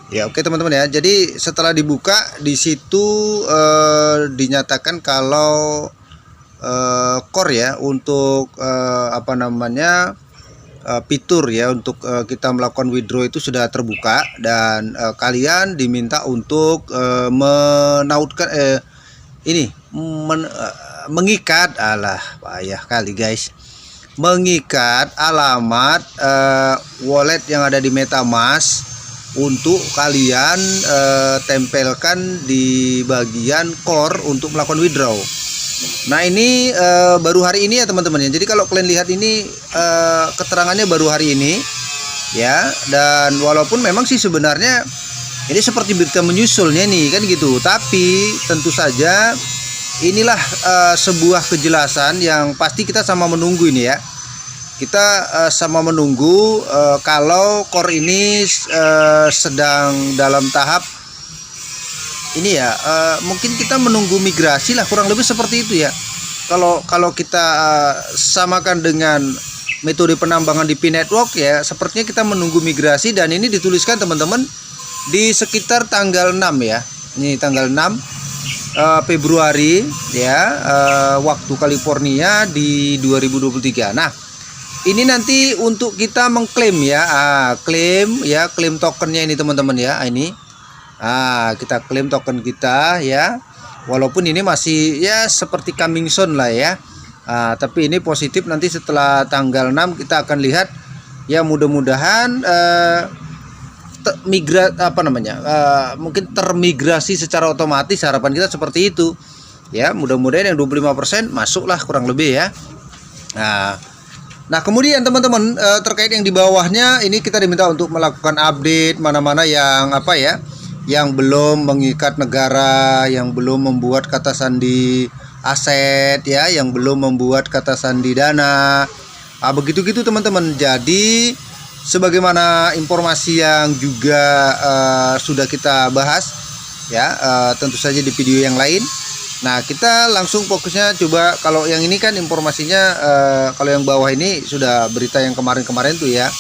Ya, oke teman-teman ya. Jadi setelah dibuka di situ dinyatakan kalau core ya untuk apa namanya fitur ya untuk kita melakukan withdraw itu sudah terbuka, dan kalian diminta untuk menautkan ini mengikat, alah payah kali guys, mengikat alamat wallet yang ada di MetaMask untuk kalian tempelkan di bagian core untuk melakukan withdraw. Nah ini baru hari ini ya teman-teman ya. Jadi kalau kalian lihat ini keterangannya baru hari ini ya. Dan walaupun memang sih sebenarnya ini seperti berita menyusulnya nih kan gitu, tapi tentu saja inilah sebuah kejelasan yang pasti kita sama menunggu ini ya. Kita sama menunggu kalau core ini sedang dalam tahap ini ya, mungkin kita menunggu migrasi lah, kurang lebih seperti itu ya. Kalau kita samakan dengan metode penambangan di P-Network ya, sepertinya kita menunggu migrasi, dan ini dituliskan teman-teman di sekitar tanggal 6 ya. Ini tanggal 6 Februari ya, waktu California di 2023. Nah, ini nanti untuk kita mengklaim ya, klaim tokennya ini teman-teman ya. Ini kita klaim token kita ya, walaupun ini masih ya seperti coming soon lah ya. Tapi ini positif, nanti setelah tanggal 6 kita akan lihat ya, mudah-mudahan mungkin termigrasi secara otomatis, harapan kita seperti itu ya. Mudah-mudahan yang 25% masuklah kurang lebih ya. Nah kemudian teman-teman, terkait yang di bawahnya ini kita diminta untuk melakukan update mana-mana yang yang belum mengikat negara, yang belum membuat kata sandi aset ya, yang belum membuat kata sandi dana, begitu-gitu teman-teman. Jadi sebagaimana informasi yang juga sudah kita bahas ya, tentu saja di video yang lain. Nah kita langsung fokusnya coba, kalau yang ini kan informasinya kalau yang bawah ini sudah berita yang kemarin-kemarin tuh ya.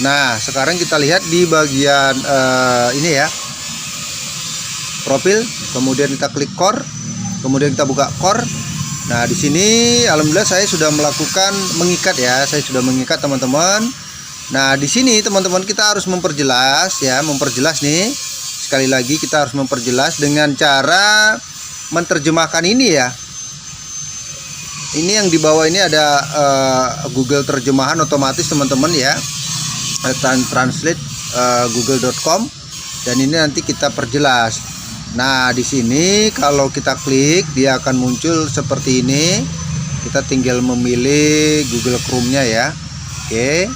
Nah sekarang kita lihat di bagian ini ya, profil, kemudian kita klik core, kemudian kita buka core. Nah di sini alhamdulillah saya sudah melakukan mengikat ya, saya sudah mengikat teman-teman. Nah di sini teman-teman kita harus memperjelas ya, memperjelas nih, sekali lagi kita harus memperjelas dengan cara menerjemahkan ini ya. Ini yang di bawah ini ada Google terjemahan otomatis teman-teman ya, translate google.com, dan ini nanti kita perjelas. Nah di sini kalau kita klik dia akan muncul seperti ini. Kita tinggal memilih Google Chrome-nya ya. Oke,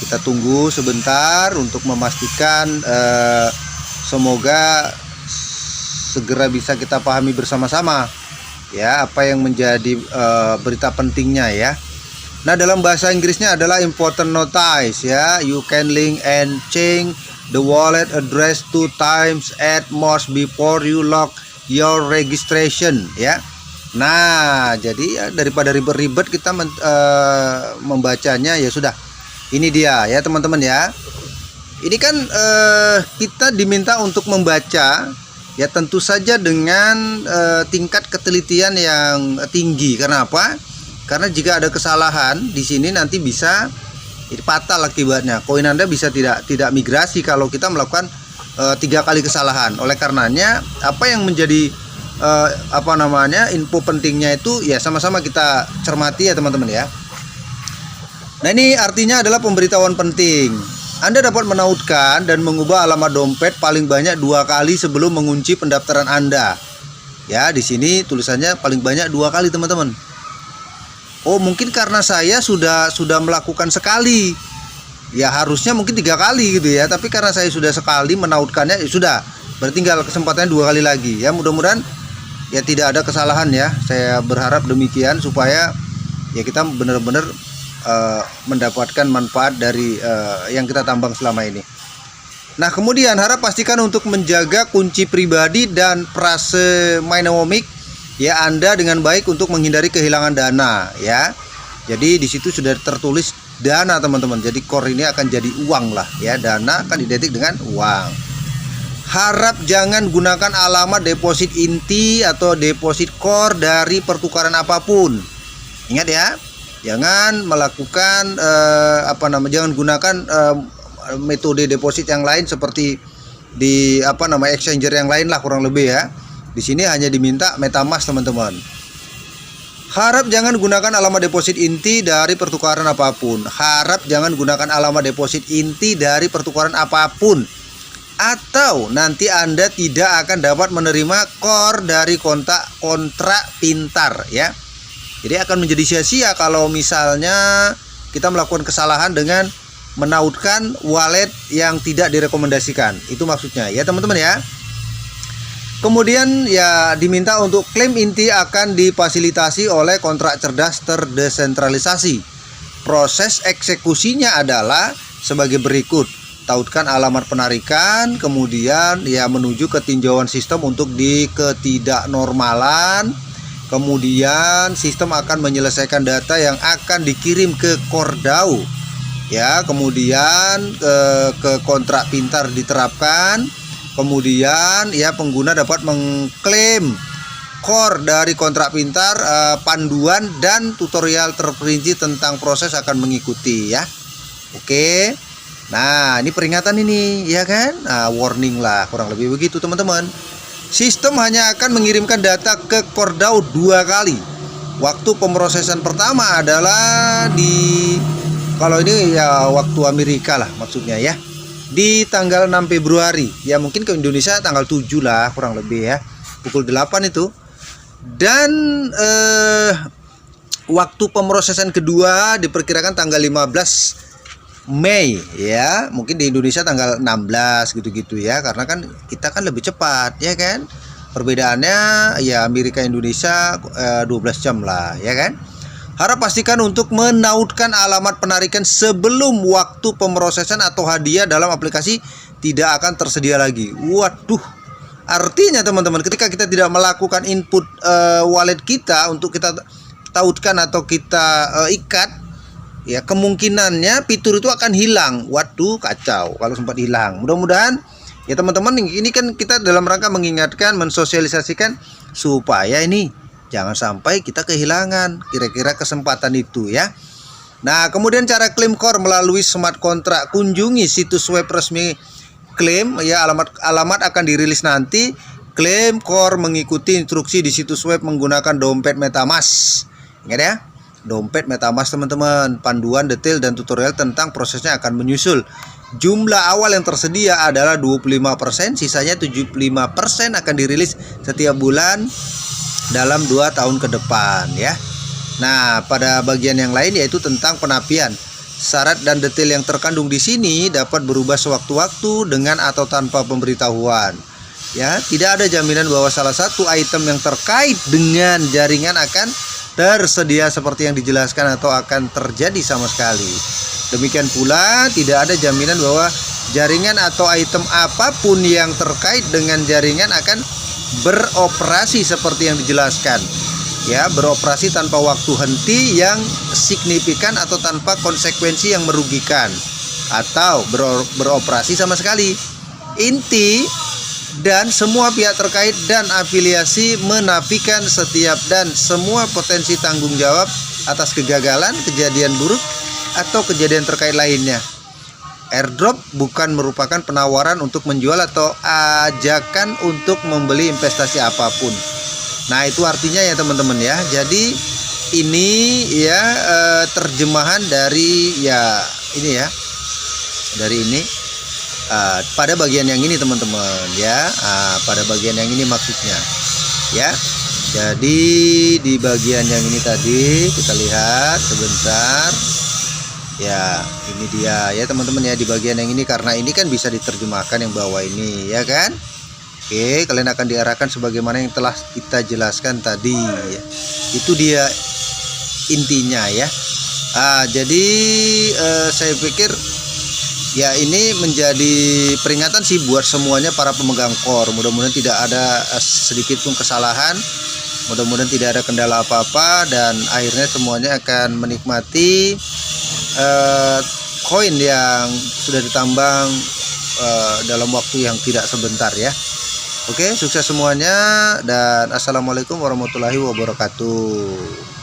kita tunggu sebentar untuk memastikan semoga segera bisa kita pahami bersama-sama ya apa yang menjadi berita pentingnya ya. Nah dalam bahasa Inggrisnya adalah important notice ya, you can link and change the wallet address 2 times at most before you lock your registration ya. Nah jadi ya, daripada ribet-ribet kita membacanya ya sudah, ini dia ya teman-teman ya. Ini kan kita diminta untuk membaca ya, tentu saja dengan tingkat ketelitian yang tinggi. Karena apa? Karena jika ada kesalahan di sini nanti bisa fatal akibatnya. Koin Anda bisa tidak migrasi kalau kita melakukan 3 kali kesalahan. Oleh karenanya apa yang menjadi info pentingnya itu ya sama-sama kita cermati ya teman-teman ya. Nah ini artinya adalah pemberitahuan penting. Anda dapat menautkan dan mengubah alamat dompet paling banyak 2 kali sebelum mengunci pendaftaran Anda. Ya, di sini tulisannya paling banyak 2 kali, teman-teman. Oh, mungkin karena saya sudah melakukan sekali. Ya, harusnya mungkin 3 kali gitu ya, tapi karena saya sudah sekali menautkannya ya sudah. Berarti tinggal kesempatannya 2 kali lagi. Ya, mudah-mudahan ya tidak ada kesalahan ya. Saya berharap demikian supaya ya kita benar-benar mendapatkan manfaat dari yang kita tambang selama ini. Nah kemudian harap pastikan untuk menjaga kunci pribadi dan frase mnemonic ya Anda dengan baik untuk menghindari kehilangan dana ya. Jadi di situ sudah tertulis dana teman-teman. Jadi core ini akan jadi uang lah ya, dana akan identik dengan uang. Harap jangan gunakan alamat deposit inti atau deposit core dari pertukaran apapun. Ingat ya, jangan melakukan jangan gunakan metode deposit yang lain seperti di exchanger yang lain lah kurang lebih ya. Di sini hanya diminta MetaMask teman-teman. Harap jangan gunakan alamat deposit inti dari pertukaran apapun. Harap jangan gunakan alamat deposit inti dari pertukaran apapun. Atau nanti Anda tidak akan dapat menerima core dari kontrak pintar ya. Jadi akan menjadi sia-sia kalau misalnya kita melakukan kesalahan dengan menautkan wallet yang tidak direkomendasikan. Itu maksudnya ya teman-teman ya. Kemudian ya diminta untuk klaim inti akan difasilitasi oleh kontrak cerdas terdesentralisasi. Proses eksekusinya adalah sebagai berikut. Tautkan alamat penarikan, kemudian ya menuju ketinjauan sistem untuk di ketidaknormalan. Kemudian sistem akan menyelesaikan data yang akan dikirim ke core DAO. Ya, kemudian ke kontrak pintar diterapkan. Kemudian ya pengguna dapat mengklaim core dari kontrak pintar, panduan dan tutorial terperinci tentang proses akan mengikuti ya. Oke. Nah, ini peringatan ini ya kan? Nah, warning lah kurang lebih begitu teman-teman. Sistem hanya akan mengirimkan data ke core DAO 2 kali. Waktu pemrosesan pertama adalah kalau ini ya waktu Amerika lah maksudnya ya. Di tanggal 6 Februari. Ya mungkin ke Indonesia tanggal 7 lah kurang lebih ya. Pukul 8 itu. Dan waktu pemrosesan kedua diperkirakan tanggal 15 Mei ya, mungkin di Indonesia tanggal 16 gitu-gitu ya, karena kan kita kan lebih cepat ya kan. Perbedaannya ya Amerika Indonesia 12 jam lah ya kan. Harap pastikan untuk menautkan alamat penarikan sebelum waktu pemrosesan atau hadiah dalam aplikasi tidak akan tersedia lagi. Waduh. Artinya teman-teman, ketika kita tidak melakukan input wallet kita untuk kita tautkan atau kita ikat, ya kemungkinannya fitur itu akan hilang. Waduh, kacau kalau sempat hilang. Mudah-mudahan ya teman-teman, ini kan kita dalam rangka mengingatkan, mensosialisasikan supaya ini jangan sampai kita kehilangan kira-kira kesempatan itu ya. Nah, kemudian cara klaim core melalui smart contract. Kunjungi situs web resmi klaim ya, alamat akan dirilis nanti. Klaim core mengikuti instruksi di situs web menggunakan dompet MetaMask. Ingat ya, dompet MetaMask teman-teman. Panduan detail dan tutorial tentang prosesnya akan menyusul. Jumlah awal yang tersedia adalah 25%, sisanya 75% akan dirilis setiap bulan dalam 2 tahun ke depan ya. Nah, pada bagian yang lain yaitu tentang penapian. Syarat dan detail yang terkandung di sini dapat berubah sewaktu-waktu dengan atau tanpa pemberitahuan. Ya, tidak ada jaminan bahwa salah satu item yang terkait dengan jaringan akan tersedia seperti yang dijelaskan atau akan terjadi sama sekali. Demikian pula tidak ada jaminan bahwa jaringan atau item apapun yang terkait dengan jaringan akan beroperasi seperti yang dijelaskan. Ya, beroperasi tanpa waktu henti yang signifikan atau tanpa konsekuensi yang merugikan, atau beroperasi sama sekali. Inti dan semua pihak terkait dan afiliasi menafikan setiap dan semua potensi tanggung jawab atas kegagalan, kejadian buruk, atau kejadian terkait lainnya. Airdrop bukan merupakan penawaran untuk menjual atau ajakan untuk membeli investasi apapun. Nah, itu artinya ya teman-teman ya. Jadi ini ya terjemahan dari ya ini ya. Dari ini pada bagian yang ini teman-teman ya. Pada bagian yang ini maksudnya ya. Jadi di bagian yang ini tadi kita lihat sebentar. Ya, ini dia ya teman-teman ya, di bagian yang ini, karena ini kan bisa diterjemahkan yang bawah ini ya kan. Oke, kalian akan diarahkan sebagaimana yang telah kita jelaskan tadi ya. Itu dia intinya ya. Jadi saya pikir ya ini menjadi peringatan sih buat semuanya para pemegang core. Mudah-mudahan tidak ada sedikit pun kesalahan. Mudah-mudahan tidak ada kendala apa-apa, dan akhirnya semuanya akan menikmati koin yang sudah ditambang dalam waktu yang tidak sebentar ya. Oke, sukses semuanya dan assalamualaikum warahmatullahi wabarakatuh.